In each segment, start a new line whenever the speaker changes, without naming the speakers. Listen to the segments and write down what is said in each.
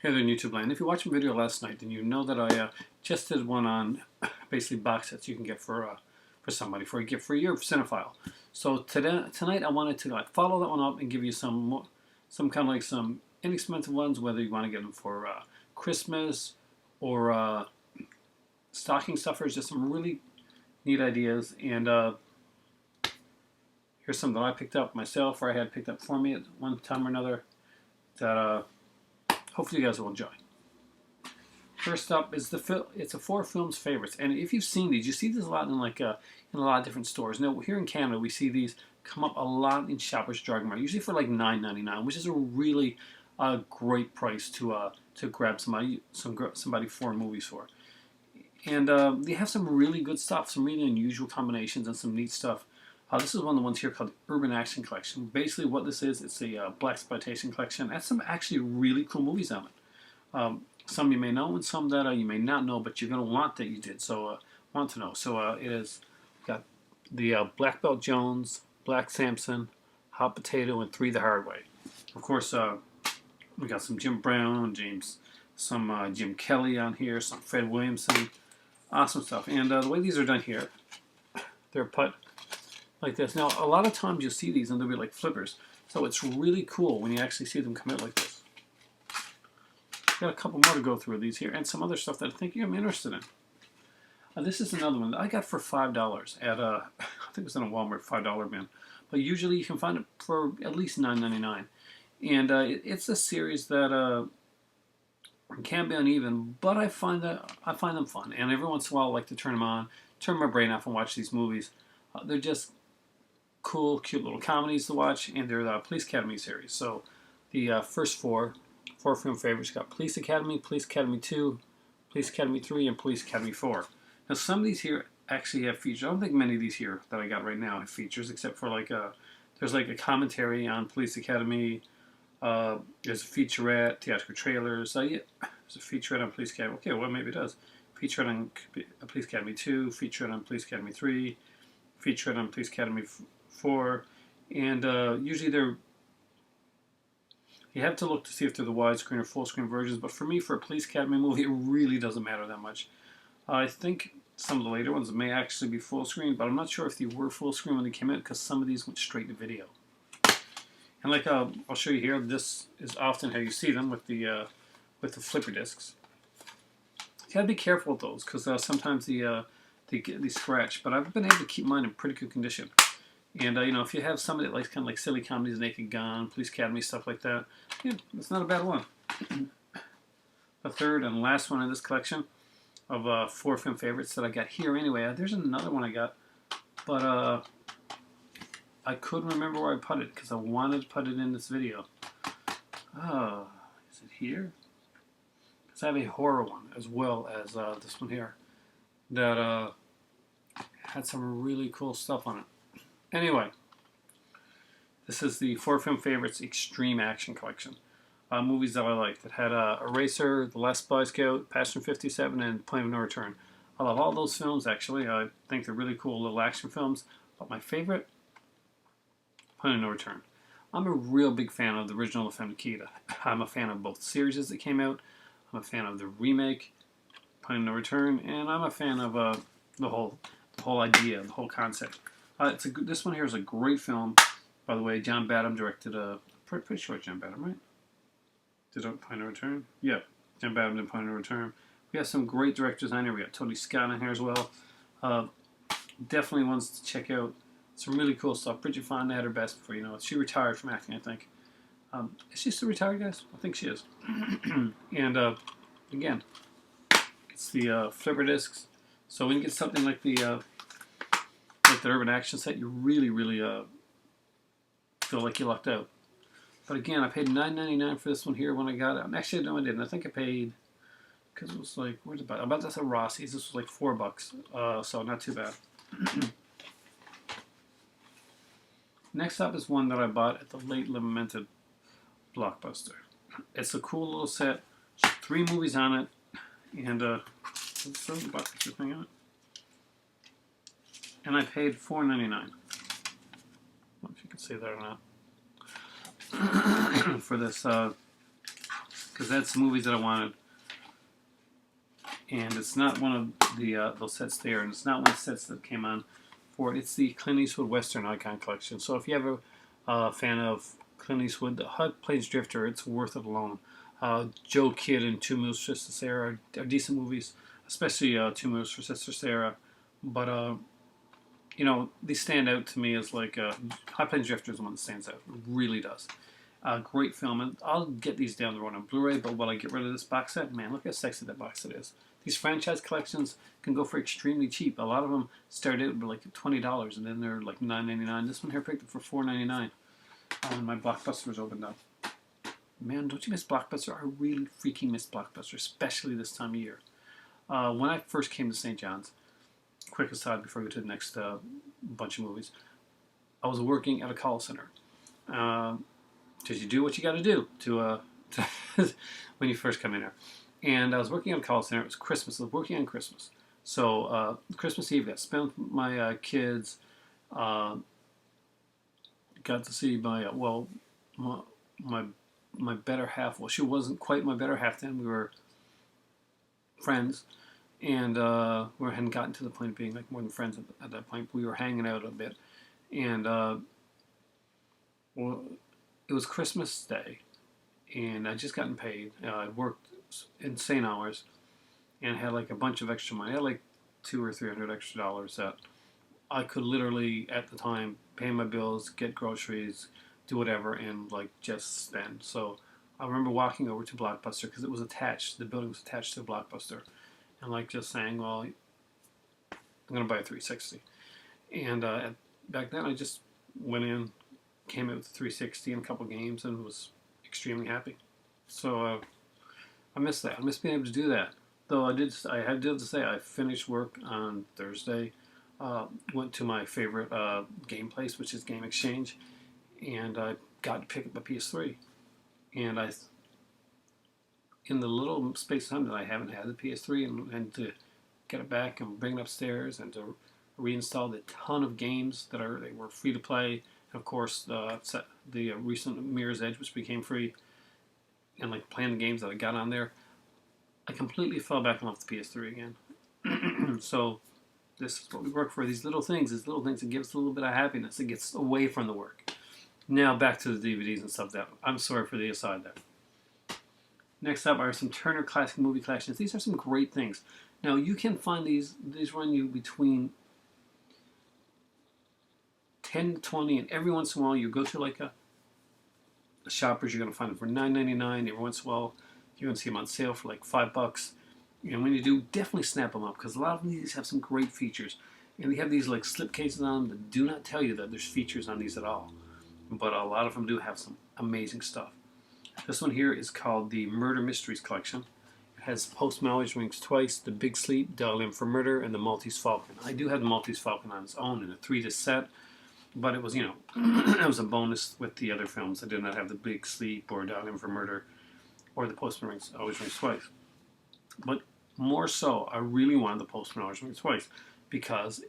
Hey there, YouTube land. If you watched my video last night, then you know that I just did one on basically box sets you can get for somebody, for a gift for your cinephile. So tonight I wanted to follow that one up and give you some kind of some inexpensive ones, whether you want to get them for Christmas or stocking stuffers. Just some really neat ideas. And here's some that I picked up myself, or I had picked up for me at one time or another, that hopefully you guys will enjoy. First up is it's a 4Films favorites, and if you've seen these, you see this a lot in in a lot of different stores. Now here in Canada, we see these come up a lot in Shoppers Drug Mart, usually for like $9.99, which is a really great price to grab somebody for movies for. And they have some really good stuff, some really unusual combinations, and some neat stuff. This is one of the ones here called the Urban Action Collection. Basically, what this is, it's a blaxploitation collection. That's some actually really cool movies on it. Some you may know, and some that you may not know, but you're going to want that you did. So, want to know. So, it is got the Black Belt Jones, Black Samson, Hot Potato, and Three the Hard Way. Of course, we got some Jim Brown, some Jim Kelly on here, some Fred Williamson. Awesome stuff. And the way these are done here, they're put like this. Now, a lot of times you'll see these and they'll be like flippers. So it's really cool when you actually see them come out like this. Got a couple more to go through these here, and some other stuff that I think you're interested in. This is another one that I got for $5 at I think it was in a Walmart $5 bin. But usually you can find it for at least $9.99. And it's a series that can be uneven, but I find them fun. And every once in a while I like to turn them on, turn my brain off and watch these movies. They're just cool, cute little comedies to watch, and they're the Police Academy series. So the first four film favorites got Police Academy 2, Police Academy 3, and Police Academy 4. Now some of these here actually have features. I don't think many of these here that I got right now have features, except for there's a commentary on Police Academy. There's a featurette, theatrical trailers. Yeah, there's a featurette on Police Academy. Okay, well maybe it does. Featurette on Police Academy 2, featurette on Police Academy 3, featurette on Police Academy 4, and usually you have to look to see if they're the widescreen or full screen versions, but for me, for a Police Academy movie, it really doesn't matter that much. I think some of the later ones may actually be full screen, but I'm not sure if they were full screen when they came out, because some of these went straight to video. And I'll show you here, this is often how you see them with the flipper discs. You gotta be careful with those, because sometimes they scratch, but I've been able to keep mine in pretty good condition. And if you have somebody that likes kind of like silly comedies, Naked Gun, Police Academy, stuff like that, yeah, it's not a bad one. The third and last one in this collection of 4 film favorites that I got here anyway. There's another one I got, but I couldn't remember where I put it because I wanted to put it in this video. Is it here? Because I have a horror one as well as this one here that had some really cool stuff on it. Anyway, this is the 4 film favorites Extreme Action Collection. Movies that I like that had Eraser, The Last Boy Scout, Passion 57, and Point of No Return. I love all those films, actually. I think they're really cool little action films. But my favorite, Point of No Return. I'm a real big fan of the original The Phantom Key. I'm a fan of both series that came out. I'm a fan of the remake, Point of No Return, and I'm a fan of the whole idea, the whole concept. This one here is a great film, by the way. John Badham directed pretty sure it's John Badham, right? Did Point of No Return? Yeah, John Badham did Point of No Return. We have some great directors on here. We got Tony Scott on here as well. Definitely ones to check out. Some really cool stuff. Bridget Fonda had her best before, she retired from acting, I think. Is she still retired, guys? I think she is. And again, it's the flipper discs. So when you get something like the Urban Action set, you really feel like you lucked out. But again, I paid $9.99 for this one here when I got it. Actually, no, I didn't. I think I paid, because it was like, where's it about? About this at Rossi's. This was like $4, so not too bad. Next up is one that I bought at the late lamented Blockbuster. It's a cool little set. 3 movies on it, and let's throw the Blockbuster thing on it. And I paid $4.99. I don't know if you can see that or not. For this because that's movies that I wanted. And it's not one of the those sets there, and it's not one of the sets that came on for it. It's the Clint Eastwood Western Icon Collection. So if you have a fan of Clint Eastwood, the Hut Plains Drifter, it's worth it alone. Joe Kidd and Two Moves for Sister Sarah are decent movies, especially Two Moves for Sister Sarah. But you know, these stand out to me as like Hot Plains Drifter is the one that stands out. It really does. Great film, and I'll get these down the road on Blu-ray. But when I get rid of this box set, man, look how sexy that box set is. These franchise collections can go for extremely cheap. A lot of them start out with like $20, and then they're like $9.99. This one here picked up for $4.99 when my Blockbuster was opened up. Man, don't you miss Blockbuster? I really freaking miss Blockbuster, especially this time of year. When I first came to St. John's, quick aside before we go to the next bunch of movies, I was working at a call center. Because you do what you got to do to when you first come in there. And I was working at a call center. It was Christmas. I was working on Christmas. So Christmas Eve, I spent with my kids. Got to see my my better half. Well, she wasn't quite my better half then. We were friends, and we hadn't gotten to the point of being like more than friends at that point. We were hanging out a bit, and well, it was Christmas Day, and I just gotten paid. I worked insane hours, and had like a bunch of extra money. I had like $200 or $300 extra dollars that I could literally at the time pay my bills, get groceries, do whatever, and like just spend. So I remember walking over to Blockbuster because it was attached. The building was attached to Blockbuster, and like just saying, "Well, I'm gonna buy a 360." And back then, I just went in, came out with a 360 and a couple games, and was extremely happy. So I miss that. I miss being able to do that. Though I had to say I finished work on Thursday. Went to my favorite game place, which is Game Exchange, and I got to pick up a PS3. And in the little space of time that I haven't had the PS3, and to get it back and bring it upstairs and to reinstall the ton of games they were free to play, and of course the recent Mirror's Edge, which became free, and like playing the games that I got on there, I completely fell back in love with the PS3 again. So this is what we work for, these little things that give us a little bit of happiness. It gets away from the work. Now back to the DVDs and stuff. That I'm sorry for the aside there. Next up are some Turner Classic Movie Collections. These are some great things. Now you can find these run you between 10 to 20, and every once in a while you go to like a Shoppers, you're going to find them for $9.99. Every once in a while you're going to see them on sale for like $5. And when you do, definitely snap them up, because a lot of these have some great features. And they have these like slip cases on them that do not tell you that there's features on these at all. But a lot of them do have some amazing stuff. This one here is called the Murder Mysteries Collection. It has Postman Always Rings Twice, The Big Sleep, Dial In for Murder, and the Maltese Falcon. I do have the Maltese Falcon on its own in a 3-disc set, but it was, you know, it was a bonus with the other films. I did not have The Big Sleep or Dial In for Murder or the Postman Always Rings Twice. But more so, I really wanted the Postman Always Rings Twice, because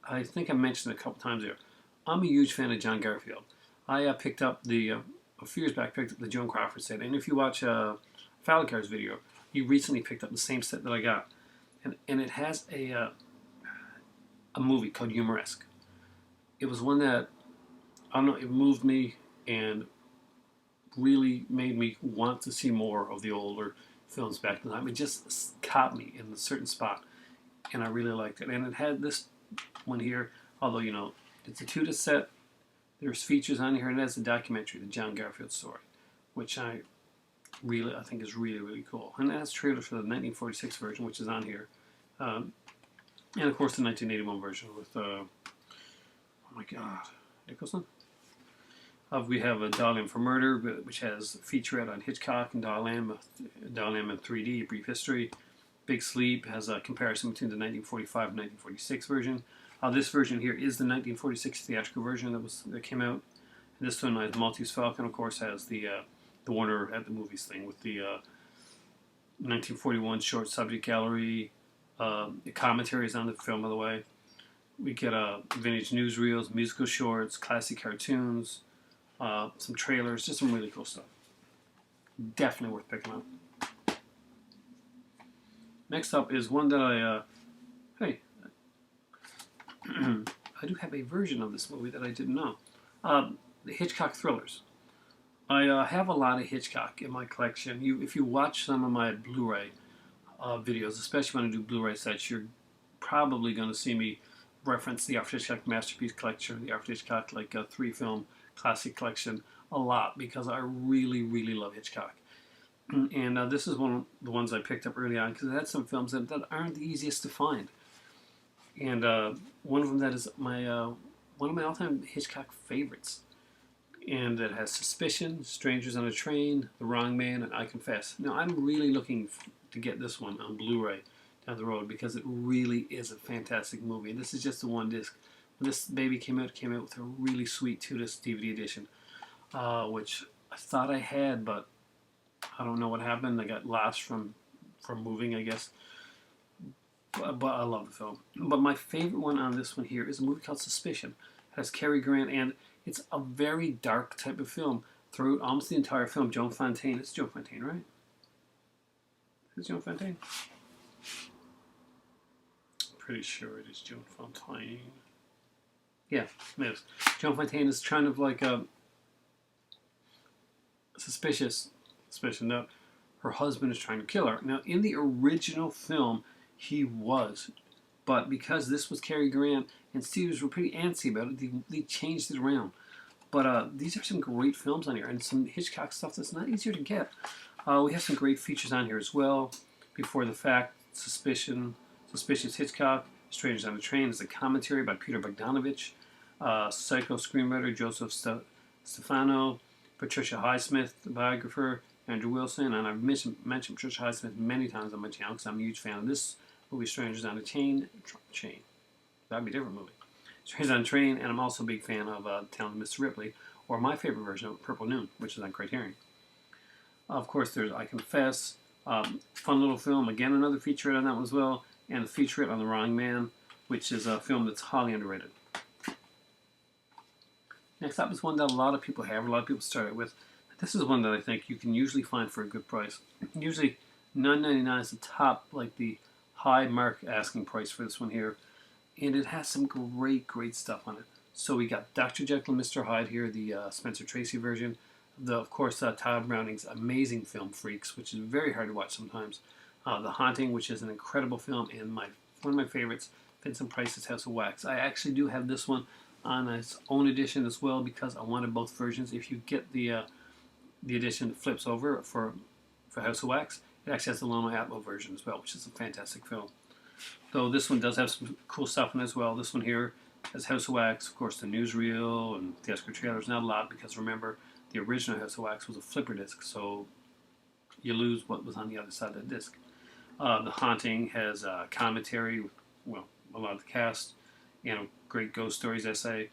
I think I mentioned it a couple times here. I'm a huge fan of John Garfield. I picked up a few years back, picked up the Joan Crawford set. And if you watch Falicar's video, he recently picked up the same set that I got. And it has a movie called Humoresque. It was one that, I don't know, it moved me and really made me want to see more of the older films back in the time. It just caught me in a certain spot, and I really liked it. And it had this one here, although, you know, it's a 2-disc set. There's features on here, and it has a documentary, the John Garfield story, which I think is really, really cool. And it has trailers for the 1946 version, which is on here. And of course the 1981 version with, oh my God, Nicholson. We have a Dial In for Murder, which has a featurette on Hitchcock and Dial M in 3D, A Brief History. Big Sleep has a comparison between the 1945 and 1946 version. This version here is the 1946 theatrical version that came out. And this one, the Maltese Falcon, of course, has the Warner at the Movies thing with the 1941 short subject gallery. The commentaries on the film, by the way. We get vintage newsreels, musical shorts, classic cartoons, some trailers, just some really cool stuff. Definitely worth picking up. Next up is one that hey, I do have a version of this movie that I didn't know. The Hitchcock Thrillers. I have a lot of Hitchcock in my collection. If you watch some of my Blu-ray videos, especially when I do Blu-ray sets, you're probably going to see me reference the Alfred Hitchcock Masterpiece Collection, the Alfred Hitchcock three-film classic collection a lot because I really, really love Hitchcock. And this is one of the ones I picked up early on because it had some films that aren't the easiest to find. And one of them that is one of my all-time Hitchcock favorites. And it has Suspicion, Strangers on a Train, The Wrong Man, and I Confess. Now, I'm really looking to get this one on Blu-ray down the road because it really is a fantastic movie. And this is just the one disc. When this baby came out with a really sweet 2-disc DVD edition, which I thought I had, but I don't know what happened. I got lost from moving, I guess. But I love the film. But my favorite one on this one here is a movie called Suspicion. It has Cary Grant, and it's a very dark type of film throughout almost the entire film. Joan Fontaine. It's Joan Fontaine, right? Is it Joan Fontaine? Pretty sure it is Joan Fontaine. Yeah, it is. Joan Fontaine is kind of like a suspicion that her husband is trying to kill her. Now, in the original film, he was. But because this was Cary Grant and studios were pretty antsy about it, they changed it around. But these are some great films on here and some Hitchcock stuff that's not easier to get. We have some great features on here as well. Before the Fact, Suspicious Hitchcock, Strangers on a Train is a commentary by Peter Bogdanovich. Psycho screenwriter Joseph Stefano, Patricia Highsmith, the biographer, Andrew Wilson, and I've mentioned Patricia Highsmith many times on my channel because I'm a huge fan of this movie, Strangers on a Chain. That'd be a different movie. Strangers on a Train, and I'm also a big fan of Talented Mr. Ripley, or my favorite version of Purple Noon, which is on Criterion. Of course, there's I Confess, fun little film, again another featurette on that one as well, and a featurette on The Wrong Man, which is a film that's highly underrated. Next up is one that a lot of people have, a lot of people started with. This is one that I think you can usually find for a good price. Usually $9.99 is the top, like the high mark asking price for this one here. And it has some great, great stuff on it. So we got Dr. Jekyll and Mr. Hyde here, the Spencer Tracy version. Of course, Todd Browning's amazing film Freaks, which is very hard to watch sometimes. The Haunting, which is an incredible film, and one of my favorites, Vincent Price's House of Wax. I actually do have this one on its own edition as well because I wanted both versions. If you get the edition that flips over for House of Wax, it actually has the Loma Atwell version as well, which is a fantastic film. Though this one does have some cool stuff in it as well. This one here has House of Wax, of course, the newsreel and the Oscar trailers. Not a lot because remember, the original House of Wax was a flipper disc, so you lose what was on the other side of the disc. The Haunting has a commentary with, well, a lot of the cast, great ghost stories essay.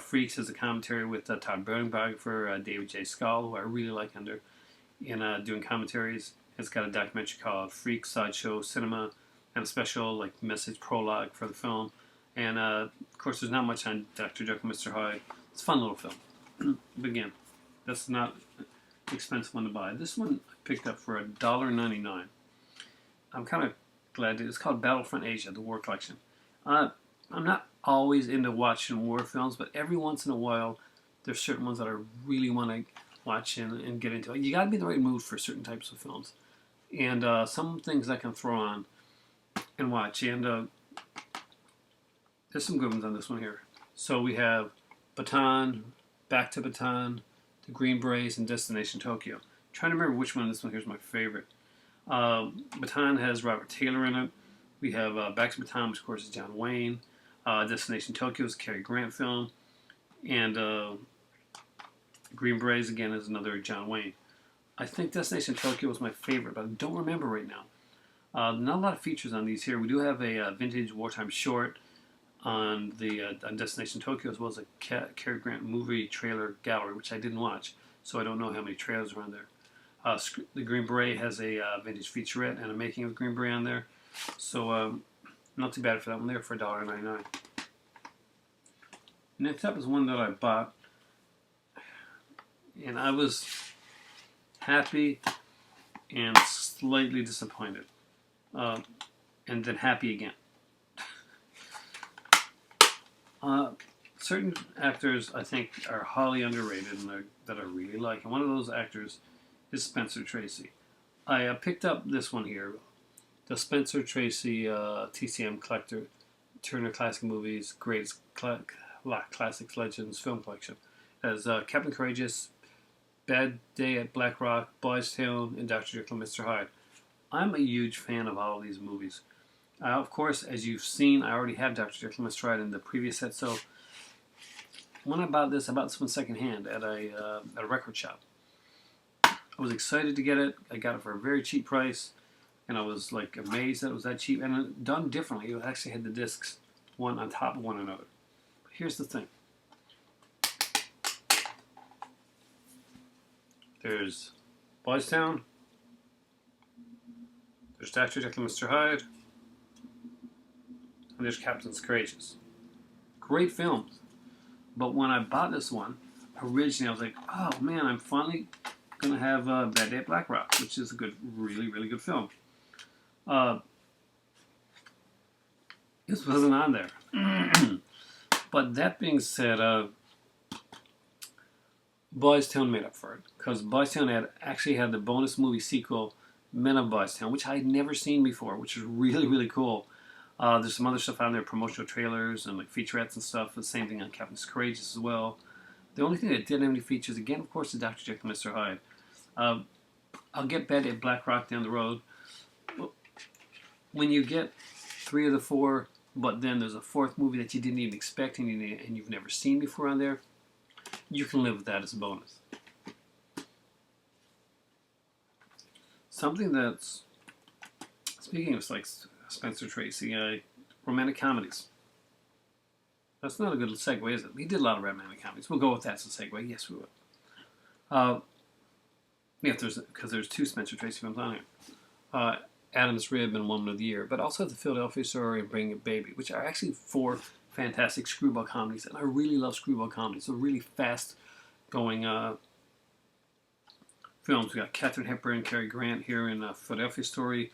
Freaks has a commentary with Todd Browning biographer David J. Scull, who I really like in doing commentaries. It's got a documentary called Freaks Sideshow Cinema and a special message prologue for the film. And of course, there's not much on Dr. Jekyll and Mr. Hyde. It's a fun little film. But again, that's not an expensive one to buy. This one I picked up for $1.99. I'm kind of glad it's called Battlefront Asia, the War Collection. I'm not always into watching war films, but every once in a while, there's certain ones that I really want to watch and get into. You got to be in the right mood for certain types of films. And some things I can throw on and watch. And there's some good ones on this one here. So we have Baton, Back to Baton, The Green Berets, and Destination Tokyo. I'm trying to remember which one of this one here is my favorite. Baton has Robert Taylor in it. We have Back to Baton, which of course is John Wayne. Destination Tokyo is a Cary Grant film. And Green Berets, again, is another John Wayne. I think Destination Tokyo was my favorite, but I don't remember right now. Not a lot of features on these here. We do have a vintage wartime short on the on Destination Tokyo, as well as a Cary Grant movie trailer gallery, which I didn't watch, so I don't know how many trailers are on there. The Green Beret has a vintage featurette and a making of Green Beret on there, so not too bad for that one there for $1.99. Next up is one that I bought, and I was happy and slightly disappointed, and then happy again. Certain actors I think are highly underrated and that I really like, and one of those actors is Spencer Tracy. I picked up this one here, the Spencer Tracy TCM Collector Turner Classic Movies Greatest Classics Legends Film Collection. It has Captain Courageous, Bad Day at Black Rock, Boys Town, and Dr. Jekyll and Mr. Hyde. I'm a huge fan of all of these movies. Of course, as you've seen, I already have Dr. Jekyll and Mr. Hyde in the previous set, so when I bought this one secondhand at a record shop. I was excited to get it. I got it for a very cheap price, and I was like amazed that it was that cheap. And done differently, it actually had the discs one on top of one another. But here's the thing: there's Boys Town, there's Dr. Jekyll and Mr. Hyde, and there's Captain Courageous. Great films. But when I bought this one, originally I was like, oh man, I'm finally going to have Bad Day at Black Rock, which is a good, really, really good film. This wasn't on there. But that being said, Boys Town made up for it. Because Boys Town actually had the bonus movie sequel, Men of Boys Town, which I had never seen before, which is really, really cool. There's some other stuff on there, promotional trailers and like featurettes and stuff. The same thing on Captain Courageous as well. The only thing that didn't have any features, again, of course, is Dr. Jekyll and Mr. Hyde. I'll get Bad at Black Rock down the road. When you get 3 of the 4, but then there's a 4th movie that you didn't even expect and you've never seen before on there, you can live with that as a bonus. Something that's, speaking of like Spencer Tracy, romantic comedies. That's not a good segue, is it? He did a lot of romantic comedies. We'll go with that as a segue. Yes, we will. Yeah, because there's 2 Spencer Tracy films on here. Adam's Rib and Woman of the Year, but also The Philadelphia Story and Bring It Baby, which are actually 4 fantastic screwball comedies, and I really love screwball comedies. They're really fast-going films. We got Katharine Hepburn and Cary Grant here in Philadelphia Story.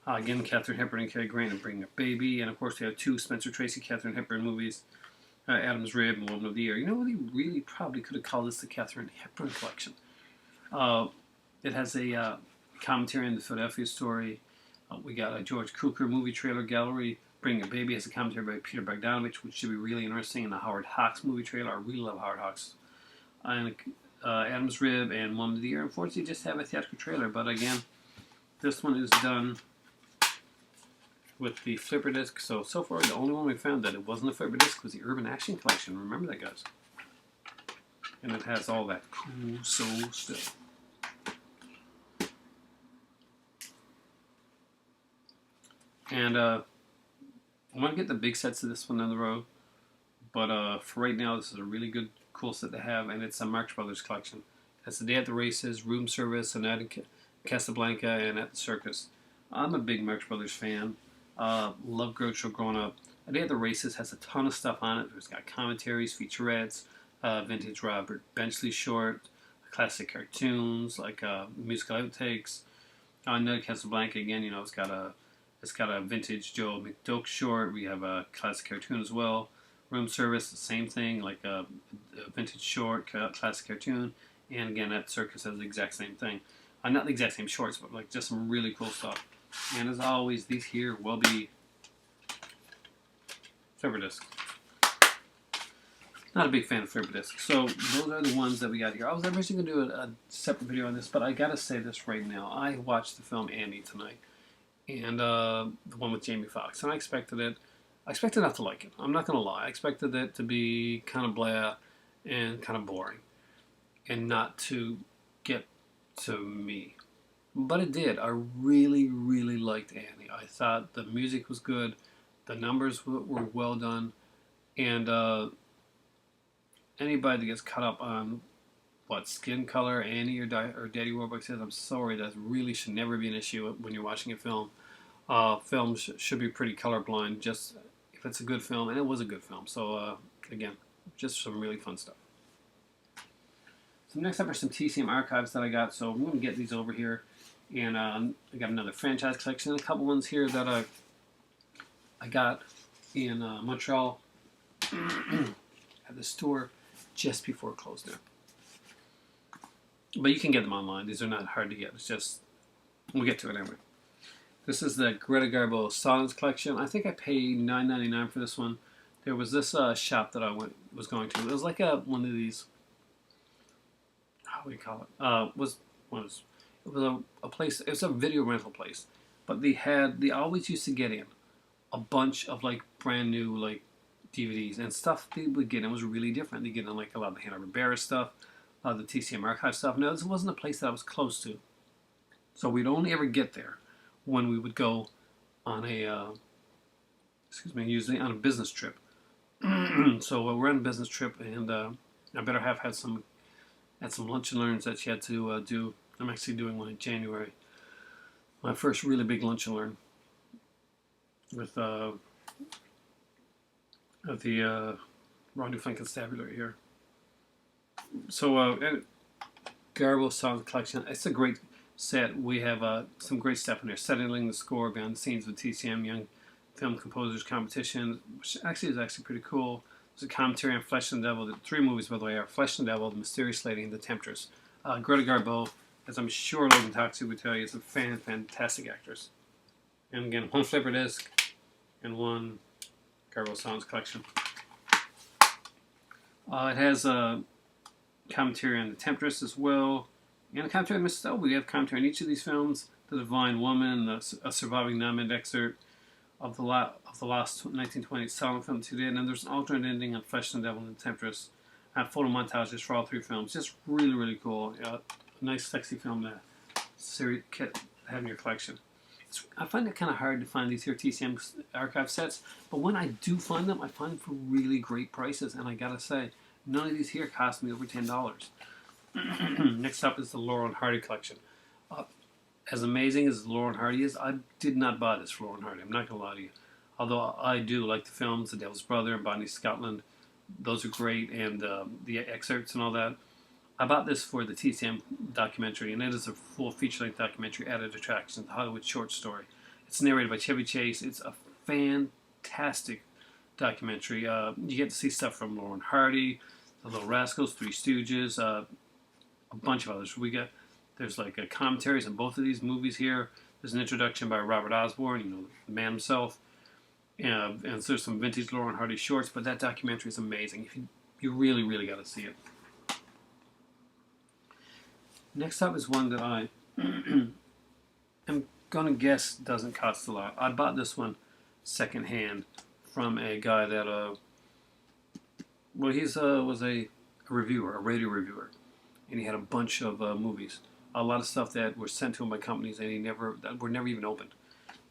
Again, Katharine Hepburn and Cary Grant and Bring Up Baby. And, of course, we have 2 Spencer Tracy, Katharine Hepburn movies, Adam's Rib and Woman of the Year. You know, they really probably could have called this the Katharine Hepburn Collection. It has a commentary on the Philadelphia Story. We got a George Cukor movie trailer gallery. Bring Up Baby has a commentary by Peter Bogdanovich, which should be really interesting. And the Howard Hawks movie trailer. I really love Howard Hawks. And Adam's Rib and Woman of the Year, unfortunately, just have a theatrical trailer. But, again, this one is done with the flipper disc. So far, the only one we found that it wasn't a flipper disc was the Urban Action Collection. Remember that, guys? And it has all that cool soul stuff. And I want to get the big sets of this one down the road. But for right now, this is a really good, cool set to have. And it's a Marx Brothers collection. It's The Day at the Races, Room Service, and at Casablanca, and At the Circus. I'm a big Marx Brothers fan. Love Groucho growing up. A Day at the Races has a ton of stuff on it. There's got commentaries, featurettes, vintage Robert Benchley short, classic cartoons, like musical outtakes. On Casablanca, again, you know, it's got a vintage Joe McDoke short. We have a classic cartoon as well. Room Service, the same thing, like a vintage short, classic cartoon. And again, At the Circus has the exact same thing. Not the exact same shorts, but like just some really cool stuff. And as always, these here will be flipper discs. Not a big fan of flipper discs. So those are the ones that we got here. I was originally going to do a separate video on this, but I got to say this right now. I watched the film Annie tonight. And the one with Jamie Foxx. And I expected not to like it. I'm not going to lie. I expected it to be kind of blah and kind of boring. And not to get to me. But it did. I really, really liked Annie. I thought the music was good. The numbers were well done. And anybody that gets caught up on what skin color Annie or Daddy Warbucks says, I'm sorry, that really should never be an issue when you're watching a film. Films should be pretty colorblind, just if it's a good film, and it was a good film. So again, just some really fun stuff. So next up are some TCM archives that I got. So I'm going to get these over here. And I got another franchise collection. A couple ones here that I got in Montreal at the store just before it closed there. But you can get them online. These are not hard to get. It's just, we'll get to it anyway. This is the Greta Garbo Silence collection. I think I paid $9.99 for this one. There was this shop that I was going to. It was like one of these, how do you call it? It was a place. It was a video rental place, but they always used to get in a bunch of like brand new like DVDs and stuff. They would get in was really different. They get in like a lot of the Hanna-Barbera stuff, a lot of the TCM archive stuff. No, this wasn't a place that I was close to, so we'd only ever get there when we would go on a usually on a business trip. So we're on a business trip, and I better have had some lunch and learns that she had to do. I'm actually doing one in January. My first really big lunch and learn with the Raw New Flank Constabulary here. So Garbo Sound Collection. It's a great set. We have some great stuff in there. Settling the score, behind the scenes with TCM Young Film Composers Competition, which is pretty cool. There's a commentary on Flesh and the Devil. The 3 movies, by the way, are Flesh and the Devil, The Mysterious Lady, and The Temptress. Greta Garbo, as I'm sure Logan Toxie would tell you, is a fantastic actress. And again, 1 flipper disc and 1 Garbo Sounds collection. It has a commentary on The Temptress as well, and a commentary on Mrs. L. We have commentary on each of these films. The Divine Woman, a surviving non-mid excerpt of the last 1920s silent film today, and then there's an alternate ending on Flesh and the Devil and The Temptress. Photo montages for all 3 films. Just really cool. A nice, sexy film to have in your collection. I find it kind of hard to find these here TCM archive sets, but when I do find them, I find them for really great prices, and I gotta say, none of these here cost me over $10. Next up is the Laurel and Hardy collection. As amazing as Laurel and Hardy is, I did not buy this for Laurel and Hardy. I'm not going to lie to you. Although I do like the films, The Devil's Brother and Bonnie Scotland. Those are great, and the excerpts and all that. I bought this for the TCM documentary, and it is a full feature-length documentary, Added Attractions, the Hollywood short story. It's narrated by Chevy Chase. It's a fantastic documentary. You get to see stuff from Laurel and Hardy, The Little Rascals, Three Stooges, a bunch of others. There's like commentaries on both of these movies here. There's an introduction by Robert Osborne, the man himself. And so there's some vintage Laurel and Hardy shorts, but that documentary is amazing. You really got to see it. Next up is one that I am going to guess doesn't cost a lot. I bought this one secondhand from a guy that, he was a reviewer, a radio reviewer. And he had a bunch of movies. A lot of stuff that were sent to him by companies and that were never even opened.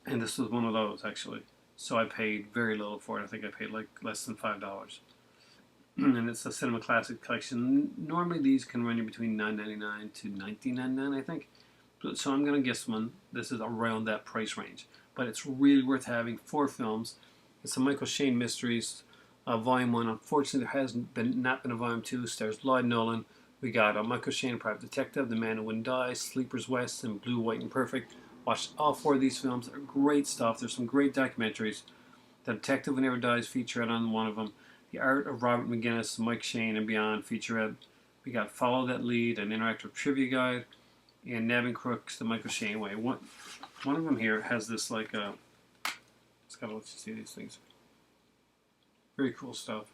And this was one of those, actually. So I paid very little for it. I think I paid like less than $5. And it's a Cinema Classic collection. Normally these can run you between $9.99 to $19.99, I think. So I'm going to guess this is around that price range. But it's really worth having. 4 films. It's a Michael Shayne Mysteries, Volume 1. Unfortunately, there has not been a Volume 2. Stars Lloyd Nolan. We got Michael Shayne, Private Detective, The Man Who Wouldn't Die, Sleepers West, and Blue, White, and Perfect. Watched all 4 of these films. They're great stuff. There's some great documentaries. The Detective Who Never Dies featurette on one of them. The Art of Robert McGinnis, Mike Shayne, and Beyond featurette. We got Follow That Lead, an interactive trivia guide, and Nabbing Crooks, The Michael Shayne Way. One of them here has this like it's gotta let you see these things. Very cool stuff.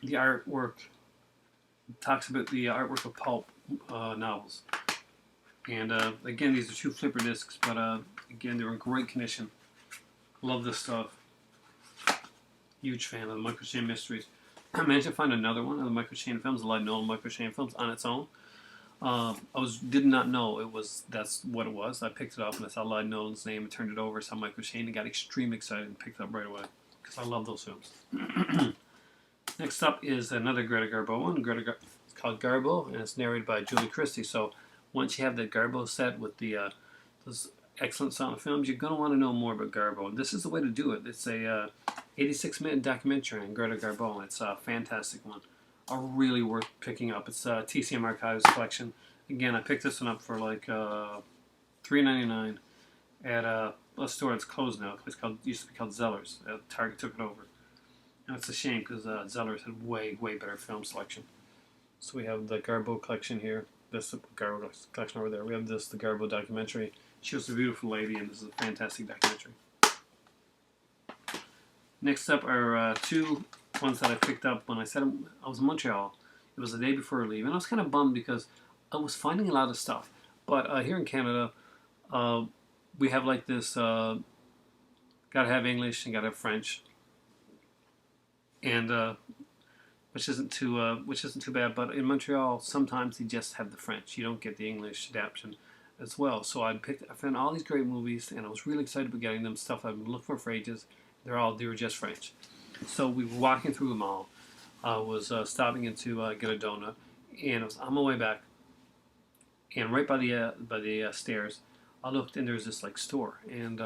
The artwork talks about the artwork of pulp novels. And again, these are 2 flipper discs, but again, they're in great condition. Love this stuff. Huge fan of the Michael Shayne Mysteries. I managed to find another one of the Michael Shayne films, the Lloyd Nolan Michael Shayne films, on its own. Did not know that's what it was. I picked it up and I saw Lloyd Nolan's name and turned it over, saw Michael Shayne, and got extremely excited and picked it up right away because I love those films. Next up is another Greta Garbo one. It's called Garbo, and it's narrated by Julie Christie. So once you have the Garbo set with those excellent silent films, you're going to want to know more about Garbo. And this is the way to do it. It's a 86-minute documentary on Greta Garbo, and it's a fantastic one. are really worth picking up. It's TCM Archives collection. Again, I picked this one up for like $3.99 at a store that's closed now. It's called, used to be called Zellers. Target took it over. And it's a shame because Zellers had way better film selection. So we have the Garbo collection here. This Garbo collection over there. We have this, the Garbo documentary. She was a beautiful lady, and this is a fantastic documentary. Next up are two ones that I picked up when I said I was in Montreal. It was the day before I leave, and I was kind of bummed because I was finding a lot of stuff. But here in Canada, we have like this, gotta have English and gotta have French, and which isn't too bad. But in Montreal, sometimes they just have the French. You don't get the English adaptation as well. So I found all these great movies, and I was really excited about getting them. Stuff I've been looking for ages. They were just French. So we were walking through the mall. I was stopping in to get a donut, and I was on my way back. And right by the stairs, I looked, and there was this like store. And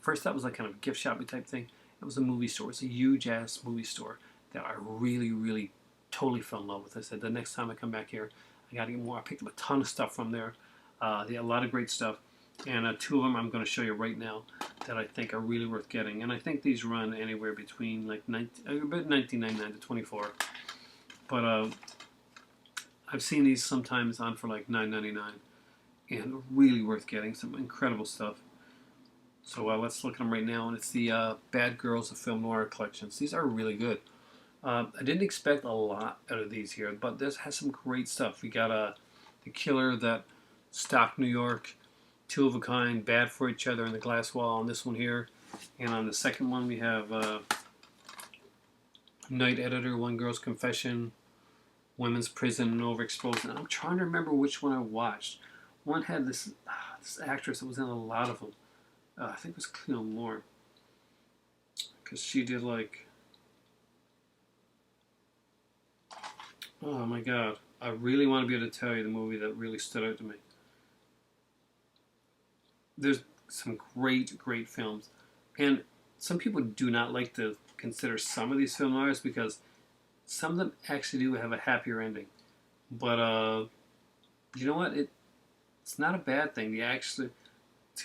first, that was like kind of a gift shopping type thing. It was a movie store. It's a huge ass movie store that I really totally fell in love with. I said the next time I come back here, I got to get more. I picked up a ton of stuff from there. They had a lot of great stuff. And two of them I'm going to show you right now that I think are really worth getting. And I think these run anywhere between like about $19.99 to $24. But I've seen these sometimes on for like $9.99, and really worth getting. Some incredible stuff. So let's look at them right now. And it's the Bad Girls of Film Noir collections. These are really good. I didn't expect a lot out of these here, but this has some great stuff. We got The Killer That Stalked New York, Two of a Kind, Bad for Each Other, and The Glass Wall on this one here. And on the second one we have Night Editor, One Girl's Confession, Women's Prison, and Overexposed. And I'm trying to remember which one I watched. One had this actress that was in a lot of them. I think it was Cleo Moore. Because she did like... Oh my god. I really want to be able to tell you the movie that really stood out to me. There's some great films. And some people do not like to consider some of these film noirs because some of them actually do have a happier ending. But, you know what? It's not a bad thing. You actually,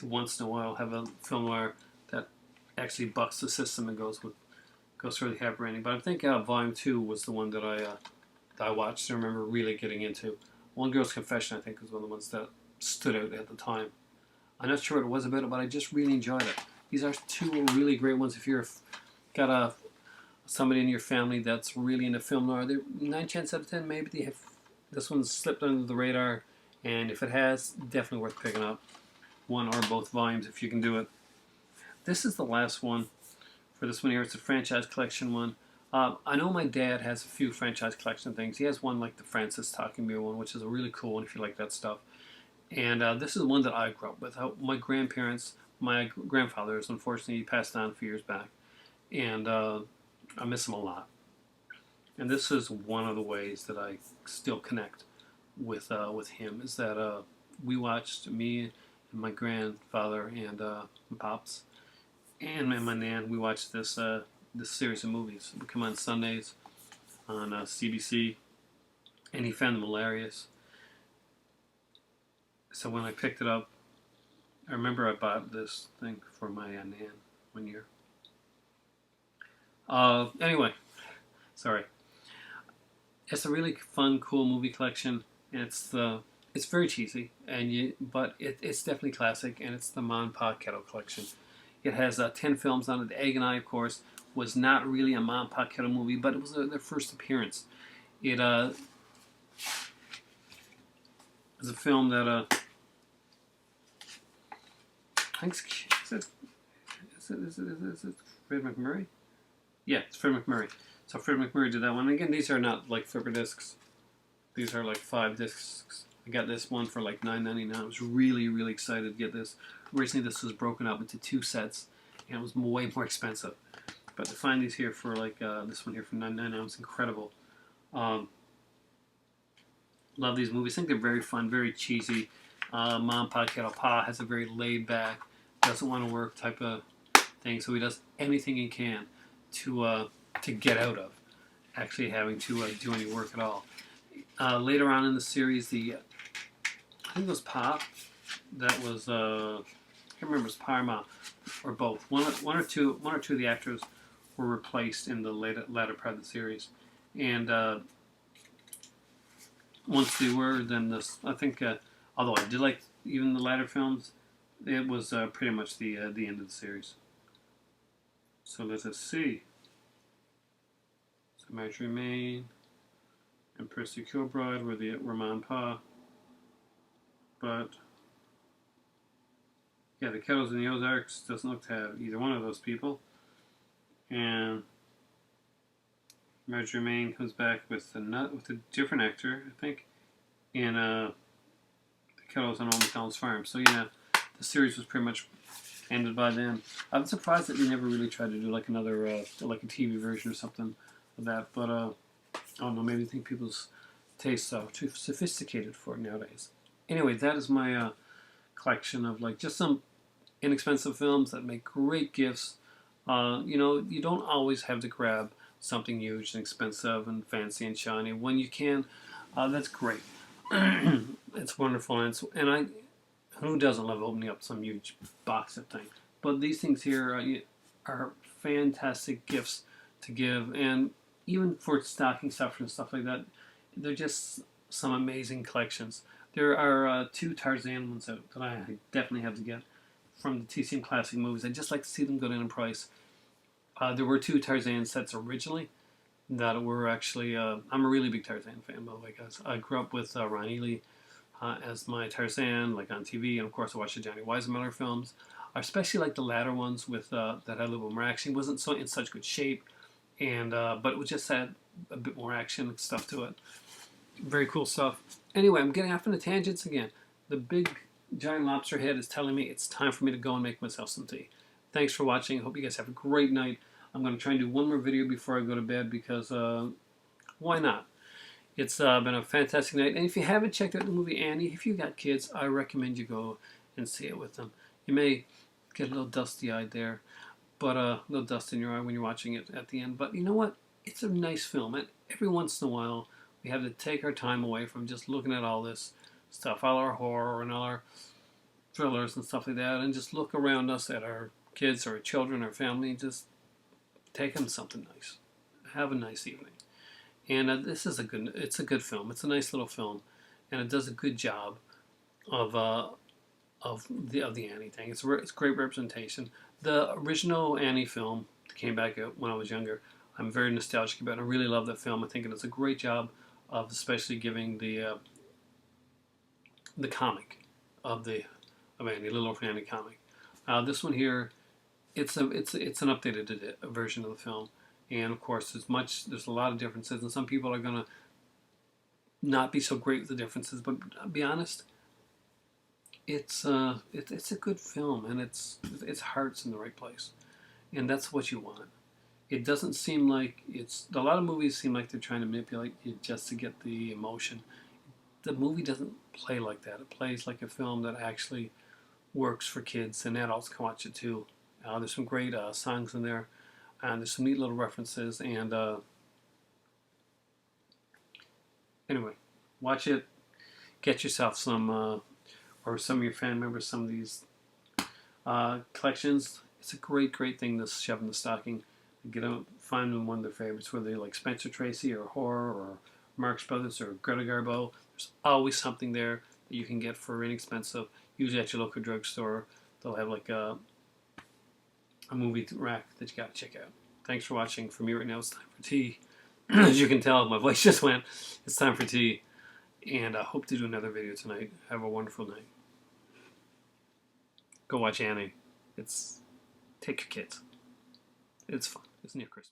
once in a while, have a film noir that actually bucks the system and goes for the happy ending. But I think Volume 2 was the one that I watched and remember really getting into. One Girl's Confession, I think, was one of the ones that stood out at the time. I'm not sure what it was about it, but I just really enjoyed it. These are two really great ones. If you've got somebody in your family that's really into film noir, 9 chances out of 10, maybe this one's slipped under the radar, and if it has, definitely worth picking up. One or both volumes if you can do it. This is the last one for this one here. It's a franchise collection one. I know my dad has a few franchise collection things. He has one like the Francis Talking Beer one, which is a really cool one if you like that stuff. And this is one that I grew up with. My grandparents, my grandfather, unfortunately, he passed on a few years back. And I miss him a lot. And this is one of the ways that I still connect with him, is that we watched, me and my grandfather and my pops and my nan, we watched this series of movies. It would come on Sundays on CBC, and he found them hilarious. So when I picked it up, I remember I bought this thing for my nan one year. Anyway, sorry. It's a really fun, cool movie collection, and it's very cheesy, but it's definitely classic, and it's the Ma and Pa Kettle Collection. It has 10 films on it. The Egg and I, of course, was not really a Ma and Pa Kettle movie, but it was their first appearance. It was a film that I think is it Fred McMurray? Yeah, it's Fred McMurray. So Fred McMurray did that one. And again, these are not like flipper discs. These are like 5 discs. I got this one for like $9.99. I was really excited to get this. Originally, this was broken up into 2 sets, and it was way more expensive. But to find these here for like this one here for $9.99 was incredible. Love these movies. I think they're very fun, very cheesy. Mom, Pa, Kettle, Pa has a very laid back, doesn't want to work type of thing, so he does anything he can to get out of. actually having to do any work at all. Later on in the series, I think it was Pop. That was I can't remember, if it was Parma or both. One or two of the actors were replaced in the latter part of the series, and once they were, then this I think although I did like even the latter films, it was pretty much the end of the series. So let's see. So Marjorie Main and Percy Kilbride were Mom and Pa, but yeah, the Kettles in the Ozarks doesn't look to have either one of those people. And Marjorie Main comes back with a different actor, I think, in the Kettles on Old McDonald's Farm. So yeah, the series was pretty much ended by then. I'm surprised that they never really tried to do like another like a TV version or something of that. But I don't know, maybe I think people's tastes are too sophisticated for it nowadays. Anyway, that is my collection of like just some inexpensive films that make great gifts. You know, you don't always have to grab something huge and expensive and fancy and shiny. When you can, that's great. It's wonderful, and who doesn't love opening up some huge box set thing? But these things here are fantastic gifts to give, and even for stocking stuffers and stuff like that, they're just some amazing collections. There are 2 Tarzan ones out that I definitely have to get from the TCM Classic movies. I'd just like to see them go down in price. There were 2 Tarzan sets originally that were actually... I'm a really big Tarzan fan, by the way, guys. I grew up with Ron Ely as my Tarzan, like on TV, and of course I watched the Johnny Weissmuller films. I especially like the latter ones with that had a little bit more action. It wasn't so in such good shape, and but it was just had a bit more action and stuff to it. Very cool stuff. Anyway, I'm getting off on the tangents again. The big giant lobster head is telling me it's time for me to go and make myself some tea. Thanks for watching. Hope you guys have a great night. I'm going to try and do one more video before I go to bed because why not? It's been a fantastic night. And if you haven't checked out the movie Annie, if you got kids, I recommend you go and see it with them. You may get a little dusty-eyed there, but a little dust in your eye when you're watching it at the end. But you know what? It's a nice film. And every once in a while, we have to take our time away from just looking at all this stuff, all our horror and all our thrillers and stuff like that, and just look around us at our kids or our children or family and just take them something nice. Have a nice evening. And this is it's a good film. It's a nice little film, and it does a good job of the Annie thing. It's great representation. The original Annie film came back out when I was younger. I'm very nostalgic about it. I really love that film. I think it does a great job of especially giving the comic of Annie, Little Orphan Annie comic. This one here, it's an updated version of the film, and of course there's a lot of differences, and some people are gonna not be so great with the differences. But I'll be honest, it's a good film, and its heart's in the right place, and that's what you want. It doesn't seem like a lot of movies seem like they're trying to manipulate you just to get the emotion. The movie doesn't play like that. It plays like a film that actually works for kids, and adults can watch it too. There's some great songs in there, and there's some neat little references. And anyway, watch it. Get yourself some, or some of your fan members, some of these collections. It's a great thing to shove in the stocking. Get them, find them one of their favorites, whether they like Spencer Tracy or horror or Marx Brothers or Greta Garbo. There's always something there that you can get for inexpensive. Usually at your local drugstore, they'll have like a movie rack that you got to check out. Thanks for watching. For me right now, it's time for tea. As you can tell, my voice just went. It's time for tea. And I hope to do another video tonight. Have a wonderful night. Go watch Annie. Take your kids. It's fun. It's near Christmas.